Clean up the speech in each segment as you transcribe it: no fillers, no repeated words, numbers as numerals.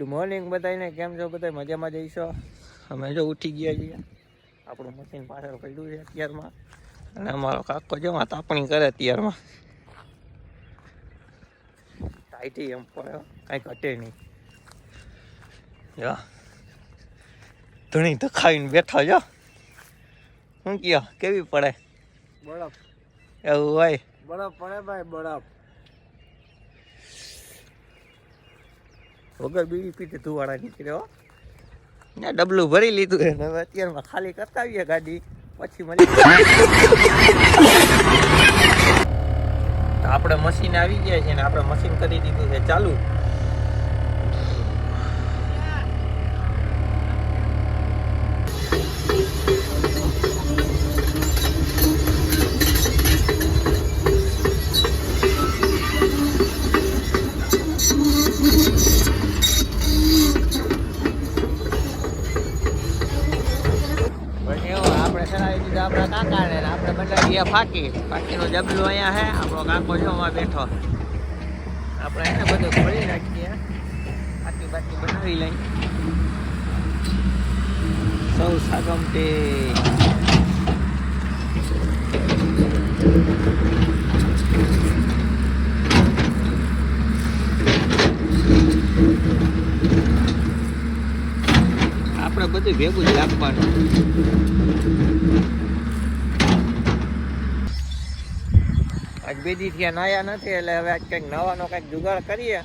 Good morning બધાને. કેમ છો બધા? મજામાં જઈશો? અમે જો ઉઠી ગયા છીએ. આપણું મશીન પાછળ પડ્યું છે અત્યારમાં, અને અમારો કાકો જો તાપણી કરે અત્યારમાં. ટાઈટી એમ પડે, કાંઈ ઘટે નહીં. ધણી તો ખાઈને બેઠા જો. શું કયો, કેવી પડે? બરફ એવું હોય? બરફ પડે ભાઈ, બરફ. વગર બીડી પીતે ધુવાળા નીકળ્યો. ને ડબલું ભરી લીધું છે. હવે અત્યારમાં ખાલી કરતા આવીએ ગાડી, પછી મળી. આપણે મશીન આવી ગયા છે ને આપણે મશીન કરી દીધું છે ચાલુ. આપણા કાકાને આપણે બનાવીએ ફાકીનો જબલું અહીંયા છે. આપણો કાકો જો માં બેઠો. આપણે એને બધું ખોલી નાખીએ, બાકી બનાવી લઈ. સૌ સાગમ તે આપણે બધું ભેગું જ રાખવાનું. આજ બે દી થયા નાયા નથી, એટલે હવે આજ કંઈક નવાનો કંઈક જુગાડ કરીએ.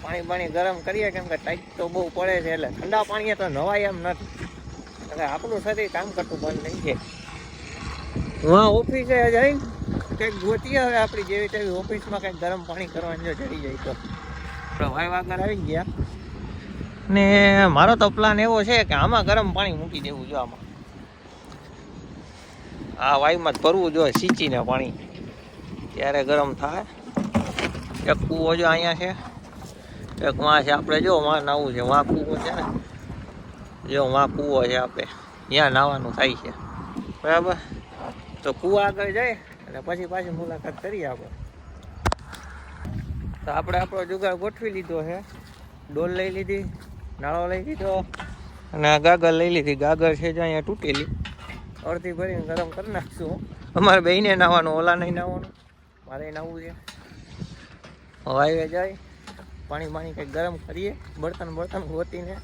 પાણી ગરમ કરીએ, કેમ કે ટાઈટ તો બહુ પડે છે. એટલે ઠંડા પાણીએ તો નવાય એમ નથી. એટલે આપણું શરીર કામ કરતું બંધ નહીં છે. હા, ઓફિસે જઈને કંઈક ગોતીએ હવે આપણી જેવી તેવી ઓફિસમાં કંઈક ગરમ પાણી કરવાનું જો ચડી જાય તો. આપણે વાય વાગર આવી ગયા ને મારો તો પ્લાન એવો છે કે આમાં ગરમ પાણી મૂકી દેવું જો. આમાં આ વાયુમાં જ ભરવું જોઈએ સીંચીને પાણી, ત્યારે ગરમ થાય. એક કૂવો જો અહીંયા છે, એક વાં છે. આપણે જો વાં નાવું છે, વાં કૂવો છે ને, જો વાં કૂવો છે. આપણે ત્યાં નાવાનું થાય છે, બરાબર. તો કૂવા આગળ જાય અને પછી પાછી મુલાકાત કરીએ આપણે. તો આપણે આપણો જુગાડ ગોઠવી લીધો છે. ડોલ લઈ લીધી, નાળો લઈ લીધો, અને આ ગાગર લઈ લીધી. ગાગર છે જો અહીંયા તૂટેલી, અડધી ભરીને ગરમ કરી નાખશું. અમારે બેયને નાવાનું, ઓલા નહીં નાવાનું, મારે નાવું છે. વાયવે જાય, પાણી કંઈક ગરમ કરીએ, બળતણ ગોતીને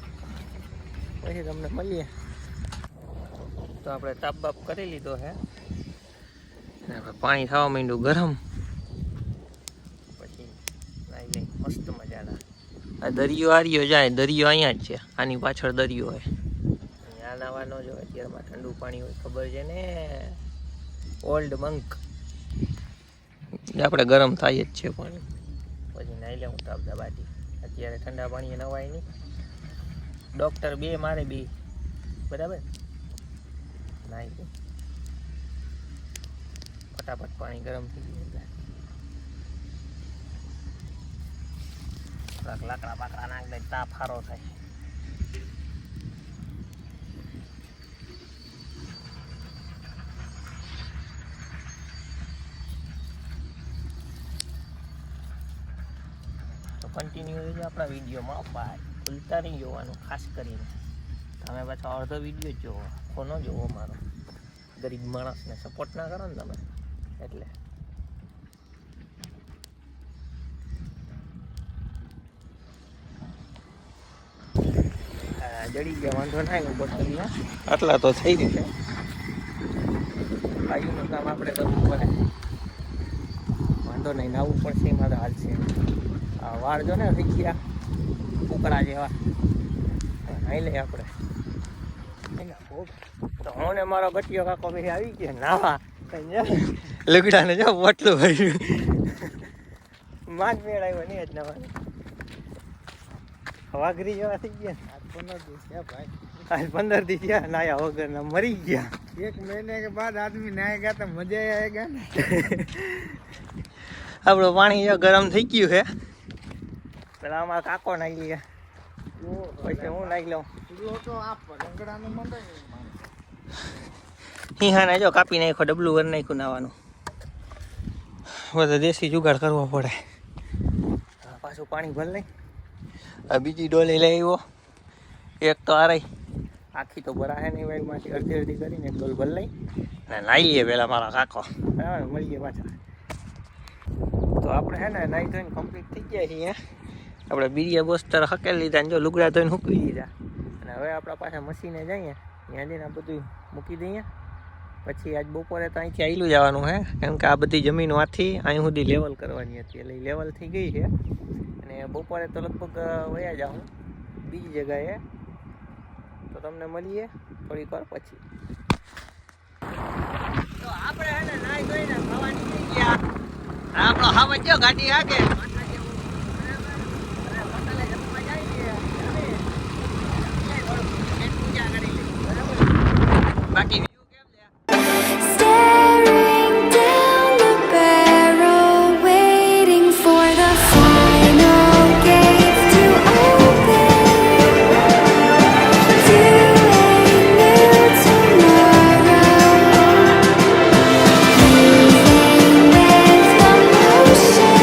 પછી તમને મળીએ. તો આપણે તાપ બાપ કરી લીધો છે, પાણી થવા માંડ્યું ગરમ. પછી નાઈ લઈ મસ્ત મજાના. આ દરિયો આર્યો જાય, દરિયો અહીંયા જ છે, આની પાછળ દરિયો હોય. અહીંયા નાવાનો જો અત્યારમાં ઠંડુ પાણી હોય, ખબર છે ને, ઓલ્ડ બંક. આપણે ગરમ થાય જ છે પાણી. પછી નાઈ લે હું તાપદા બાટી. અત્યારે ઠંડા પાણીએ નવાય નહીં. ડૉક્ટર બે મારે બે, બરાબર. નાઈ લે ફટાફટ, પાણી ગરમ થઈ ગયું. લાકડા બાકડા નાખ દે, તાપ સારો થાય. તો કન્ટિન્યુ રહેજો આપણા વિડીયોમાં. ભૂલતા નહીં જોવાનું, ખાસ કરીને. તમે પાછો અડધો વિડીયો જોવો, આખો ન જોવો. મારો ગરીબ માણસને સપોર્ટ ના કરો ને તમે, એટલે. જડી ગયા, વાંધો ના બોટલીમાં. આટલા તો થઈ ગયું છે. બાજુનું કામ આપણે કરવું પડે, વાંધો નહીં. નાવું પડશે એમાં તો હાલ છે. આ વાળ જો ને થઈ ગયા કુકડા જેવા, નાઈ લઈએ આપણે. તો હું ને મારો ગટિયો કાકો ભાઈ આવી ગયા નાવા. લુગડાને જો બોટલું ભર્યું, માં જ મેળ આવ્યો નહીં જ નવાનું. વાઘરી જેવા થઈ ગયા. 15 દિવસ થયા ભાઈ, આજ 15 દી થયા નાયા વગર ના મરી ગયા. 1 મહિને के बाद आदमी नहाएगा तो मजा आएगा ना. આપણું પાણી જો ગરમ થઈ ગયું છે. પેલા અમારા કાકો નાખી ગયા, પછી હું નાખી લઉં. હિહાને જો કાપી નાખ્યો, ડબલું વર નાખ્યું નાવાનું. બધા દેશી જુગાડ કરવો પડે. પાછું પાણી ભર લઈ આ બીજી ડોલી લઈ આવ્યો. એક તો આ રહી આખી તો ભરાશે નહીં ભાઈ, માંથી અડધી અડધી કરીને એક ડોલ ભર લઈ અને નાહી લઈએ પહેલાં મારા કાકો. બરાબર, મળીએ પાછા. તો આપણે હે ને નાહી ધોઈને કમ્પ્લીટ થઈ ગયા છીએ. આપણે બીજા બોસ્તર હકેલી લીધા ને જો લુગડા ધોઈને સૂકવી દીધા. અને હવે આપણા પાછા મશીને જઈએ, ત્યાં જઈને આ બધું મૂકી દઈએ. પછી આજ બપોરે તો અહીંથી આવેલું જવાનું છે, કેમ કે આ બધી જમીનો આથી અહીં સુધી લેવલ કરવાની હતી, એટલે લેવલ થઈ ગઈ છે. અને બપોરે તો લગભગ વયા જાઉં બીજી જગ્યાએ. તો તમને મળીએ થોડીક વાર પછી. તો આપણે હે ને નાઈ ધોઈને ખાવાની થઈ ગયા. આપણો હાવજ જો ગાડી આગે બાકી Staring down the barrel, waiting for the final gates to open to a new tomorrow. Moving with the motion,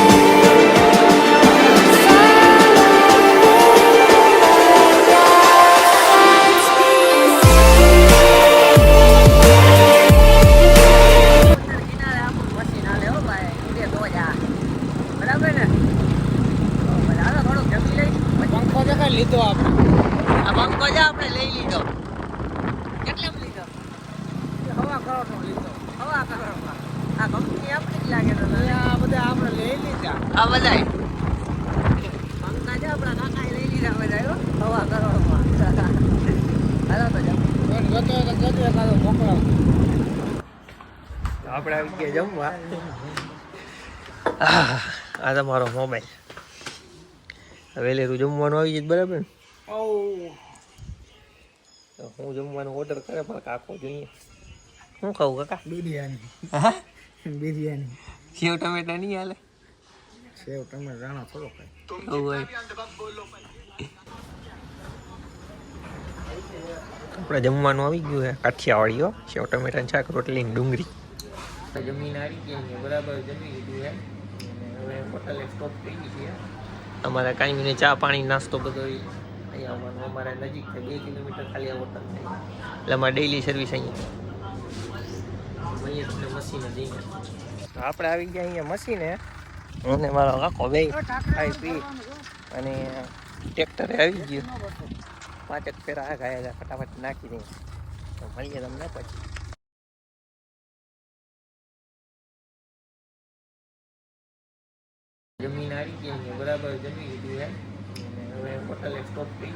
લીધો આપણે આ બંકો જ આપણે લઈ લીધો. કેટલામ લીધો? હવા કરોડનો લીધો. હવા કરોડમાં. આ કંપની આપણી જ લાગે તો આ બધા આપણે લઈ લીધા. આ બધાય બંકા છે આપણા કાકાએ લઈ લીધા બધા હવા કરોડમાં. હાલો તો જાઓ. ગતો એકાદો મોકલાવ. આપણે આવી ગયા જમવા. આ તમારો મોબાઈલ વહેલેરું જમવાનું આવી જાય બરાબર ને? તો હું જમવાનું ઓર્ડર કરે પણ કાકો જોઈએ. શું ખાવું કાકા? બિરયાની. હા, બિરયાની. સેવ ટમેટા નહીં હાલે? સેવ તમે જાણો થોડો કઈ. આપણે જમવાનું આવી ગયું છે કાઠિયાવાડીઓ. સેવ ટમેટાનું શાક, રોટલી ને ડુંગળી. જમીન આવી ગઈ છે બરાબર, જમી લીધું છે. હવે હોટલે સ્ટોપ થઈ ગઈ છે. અમારે કાંઈ નહીં, ચા પાણી નાસ્તો બધો અહીંયા આવવાનું. અમારે નજીક છે, 2 કિલોમીટર ખાલી આ હોટલ છે, એટલે અમારે ડેઈલી સર્વિસ અહીંયા મળીએ તમને મશીને જઈને. તો આપણે આવી ગયા અહીંયા મશીને, અને મારો કાકો બે ખાઈ પી અને ટ્રેક્ટરે આવી ગયું. 5 ફેરા ગયા ફટાફટ નાખી દઈએ. તો મળીએ તમને પછી. જમીન આવી ગઈ બરાબર, જમી લીધું છે. હવે હોટલે સ્ટોપ થઈ